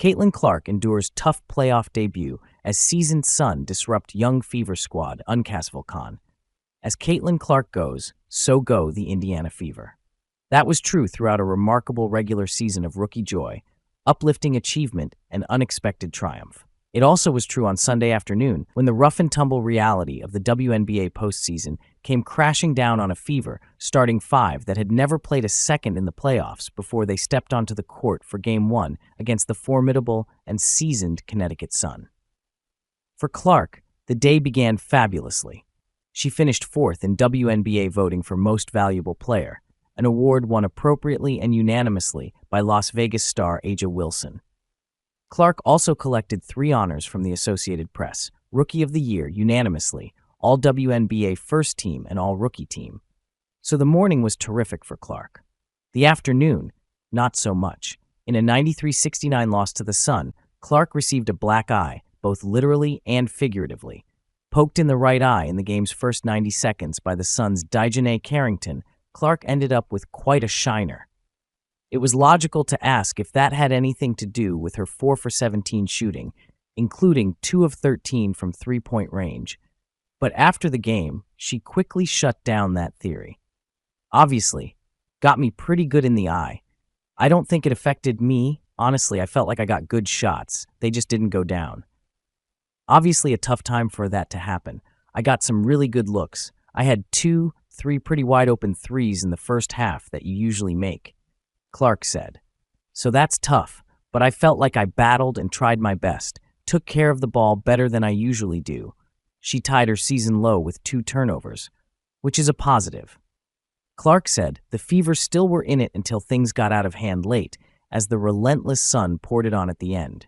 Caitlin Clark endures tough playoff debut as seasoned Sun disrupt young Fever squad UNCASVILLE Conn. As Caitlin Clark goes, so go the Indiana Fever. That was true throughout a remarkable regular season of rookie joy, uplifting achievement, and unexpected triumph. It also was true on Sunday afternoon when the rough-and-tumble reality of the WNBA postseason came crashing down on a Fever starting five that had never played a second in the playoffs before they stepped onto the court for Game 1 against the formidable and seasoned Connecticut Sun. For Clark, the day began fabulously. She finished fourth in WNBA voting for Most Valuable Player, an award won appropriately and unanimously by Las Vegas star A'ja Wilson. Clark also collected 3 honors from the Associated Press: Rookie of the Year unanimously, All-WNBA First Team, and All-Rookie Team. So the morning was terrific for Clark. The afternoon, not so much. In a 93-69 loss to the Sun, Clark received a black eye, both literally and figuratively. Poked in the right eye in the game's first 90 seconds by the Sun's Dijonay Carrington, Clark ended up with quite a shiner. It was logical to ask if that had anything to do with her 4 for 17 shooting, including 2 of 13 from three-point range. But after the game, she quickly shut down that theory. Obviously, got me pretty good in the eye. I don't think it affected me. Honestly, I felt like I got good shots. They just didn't go down. Obviously a tough time for that to happen. I got some really good looks. I had 3 pretty wide-open threes in the first half that you usually make, Clark said. So that's tough, but I felt like I battled and tried my best, took care of the ball better than I usually do. She tied her season low with 2 turnovers, which is a positive. Clark said the Fever still were in it until things got out of hand late, as the relentless Sun poured it on at the end.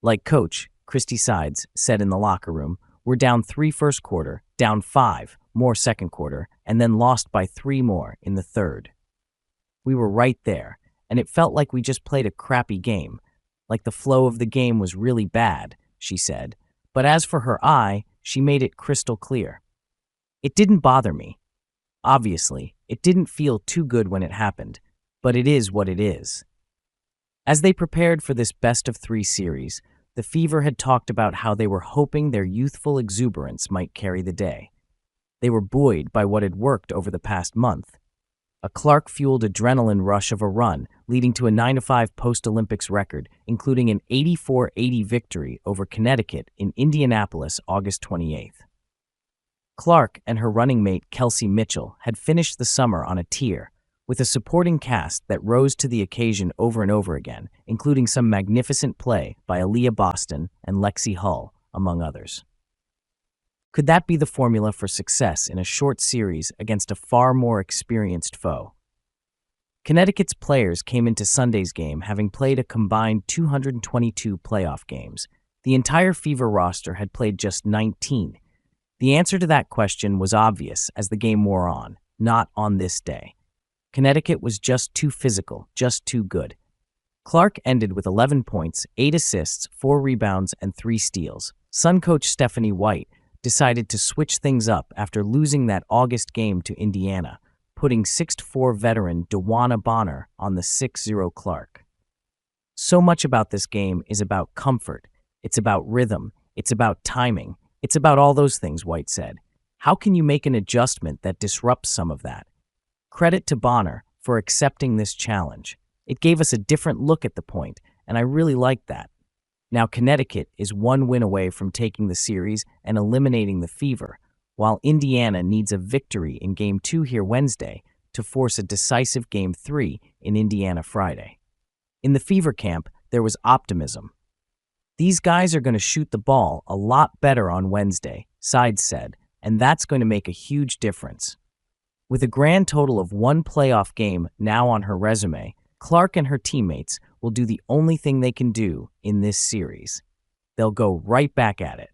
Like Coach Christy Sides said in the locker room, we're down 3 first quarter, down 5 more second quarter, and then lost by 3 more in the third. We were right there, and it felt like we just played a crappy game, like the flow of the game was really bad, she said. But as for her eye, she made it crystal clear. It didn't bother me. Obviously, it didn't feel too good when it happened, but it is what it is. As they prepared for this best-of-3 series, the Fever had talked about how they were hoping their youthful exuberance might carry the day. They were buoyed by what had worked over the past month. A Clark-fueled adrenaline rush of a run, leading to a 9-5 post-Olympics record, including an 84-80 victory over Connecticut in Indianapolis, August 28th. Clark and her running mate Kelsey Mitchell had finished the summer on a tear, with a supporting cast that rose to the occasion over and over again, including some magnificent play by Aaliyah Boston and Lexi Hull, among others. Could that be the formula for success in a short series against a far more experienced foe? Connecticut's players came into Sunday's game having played a combined 222 playoff games. The entire Fever roster had played just 19. The answer to that question was obvious as the game wore on, not on this day. Connecticut was just too physical, just too good. Clark ended with 11 points, 8 assists, 4 rebounds, and 3 steals. Sun coach Stephanie White decided to switch things up after losing that August game to Indiana, putting 6'4" veteran DeWanna Bonner on the 6-0 Clark. So much about this game is about comfort. It's about rhythm. It's about timing. It's about all those things, White said. How can you make an adjustment that disrupts some of that? Credit to Bonner for accepting this challenge. It gave us a different look at the point, and I really liked that. Now Connecticut is 1 win away from taking the series and eliminating the Fever, while Indiana needs a victory in Game 2 here Wednesday to force a decisive Game 3 in Indiana Friday. In the Fever camp, there was optimism. These guys are going to shoot the ball a lot better on Wednesday, Sides said, and that's going to make a huge difference. With a grand total of 1 playoff game now on her resume, Clark and her teammates will do the only thing they can do in this series. They'll go right back at it.